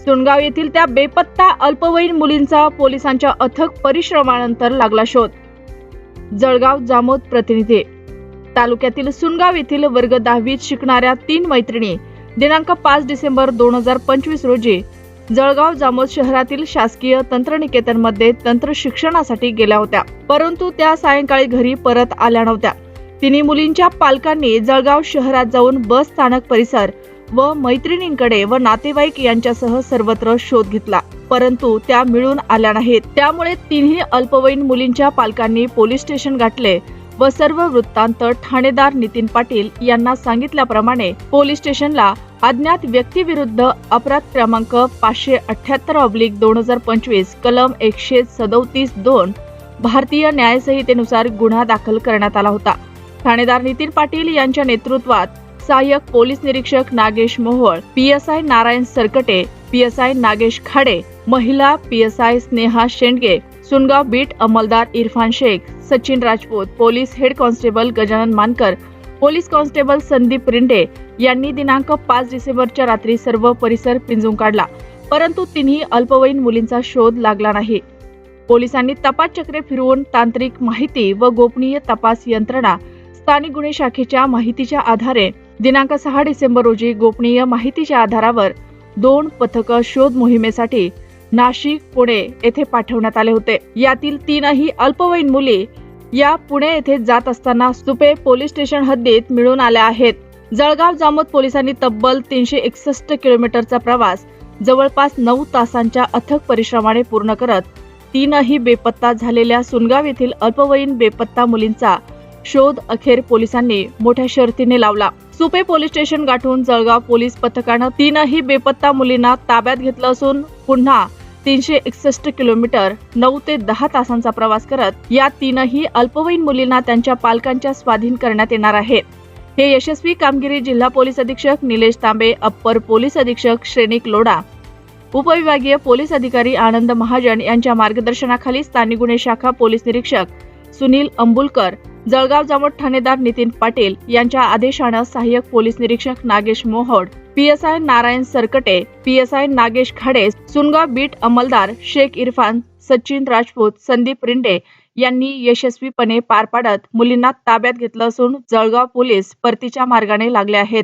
सुनगाव येथील त्या बेपत्ता अल्पवयीन मुलींचा पोलिसांच्या अथक परिश्रमानंतर लागला शोध। जळगाव जामोद प्रतिनिधी। तालुक्यातील सुनगाव येथील वर्ग 10वीत शिकणाऱ्या 3 मैत्रिणी दिनांक 5 डिसेंबर 2025 रोजी जळगाव जामोद शहरातील शासकीय तंत्रनिकेतन मध्ये तंत्र शिक्षणासाठी गेल्या होत्या, परंतु त्या सायंकाळी घरी परत आल्या नव्हत्या। तिन्ही मुलींच्या पालकांनी जळगाव शहरात जाऊन बस स्थानक परिसर व मैत्रिणींकडे व नातेवाईक यांच्यासह सर्वत्र शोध घेतला, परंतु त्या मिळून आल्या नाहीत। त्यामुळे तिन्ही अल्पवयीन मुलींच्या पालकांनी पोलीस स्टेशन गाठले व सर्व वृत्तांत ठाणेदार नितीन पाटील यांना सांगितल्याप्रमाणे पोलीस स्टेशनला अज्ञात व्यक्तीविरुद्ध अपराध क्रमांक 578/2025 कलम 137(2) भारतीय न्याय संहितेनुसार गुन्हा दाखल करण्यात आला होता। ठाणेदार नितीन पाटील यांच्या नेतृत्वात सहाय्यक पोलीस निरीक्षक नागेश मोहोळ, PSI नारायण सरकटे, PSI नागेश खाडे, महिला PSI स्नेहा शेंडगे, सुनगाव बीट अंमलदार Irfan Shaikh, Sachin Rajput, police head constable Gajanan Mankar, police constable Sandeep Rinde यांनी दिनांक 5 डिसेंबरच्या रात्री सर्व परिसर पिंजून काढला, परंतु तिन्ही अल्पवयीन मुलींचा शोध लागला नाही। पोलिसांनी तपास चक्रे फिरवून तांत्रिक माहिती व गोपनीय तपास यंत्रणा स्थानिक गुन्हे शाखेच्या माहितीच्या आधारे दिनांक 6 डिसेंबर रोजी गोपनीय माहितीच्या आधारावर 2 पथक शोध मोहिमेसाठी नाशिक, पुणे येथे पाठवण्यात आले होते। यातील 3ही अल्पवयीन मुली या पुणे येथे जात असताना सुपे पोलीस स्टेशन हद्दीत मिळून आल्या आहेत। जळगाव जामोद पोलिसांनी तब्बल 361 किलोमीटरचा प्रवास जवळपास 9 तासांच्या अथक परिश्रमाने पूर्ण करत 3ही बेपत्ता झालेल्या सुनगाव येथील अल्पवयीन बेपत्ता मुलींचा शोध अखेर पोलिसांनी मोठ्या शर्थीने लावला। सुपे पोलीस स्टेशन गाठून जळगाव पोलीस पथकानं 3ही बेपत्ता मुलींना ताब्यात घेतलं असून पुन्हा 361 किलोमीटर 9 ते 10 तासांचा प्रवास करत या 3ही अल्पवयीन मुलींना त्यांच्या पालकांच्या स्वाधीन करण्यात येणार आहे। हे यशस्वी कामगिरी जिल्हा पोलीस अधीक्षक निलेश तांबे, अप्पर पोलीस अधीक्षक श्रेणिक लोढा, उपविभागीय पोलीस अधिकारी आनंद महाजन यांच्या मार्गदर्शनाखाली स्थानिक गुन्हे शाखा पोलीस निरीक्षक सुनील अंबुलकर, जळगाव जामोद ठाणेदार नितीन पाटील यांच्या आदेशानं सहाय्यक पोलीस निरीक्षक Nagesh Mohol, PSI Narayan Sarkate, PSI Nagesh Khade, Sungaon beat अंमलदार शेख इरफान, सचिन राजपूत, संदीप रिंडे यांनी यशस्वीपणे पार पाडत मुलींना ताब्यात घेतलं असून जळगाव पोलीस परतीच्या मार्गाने लागले आहेत।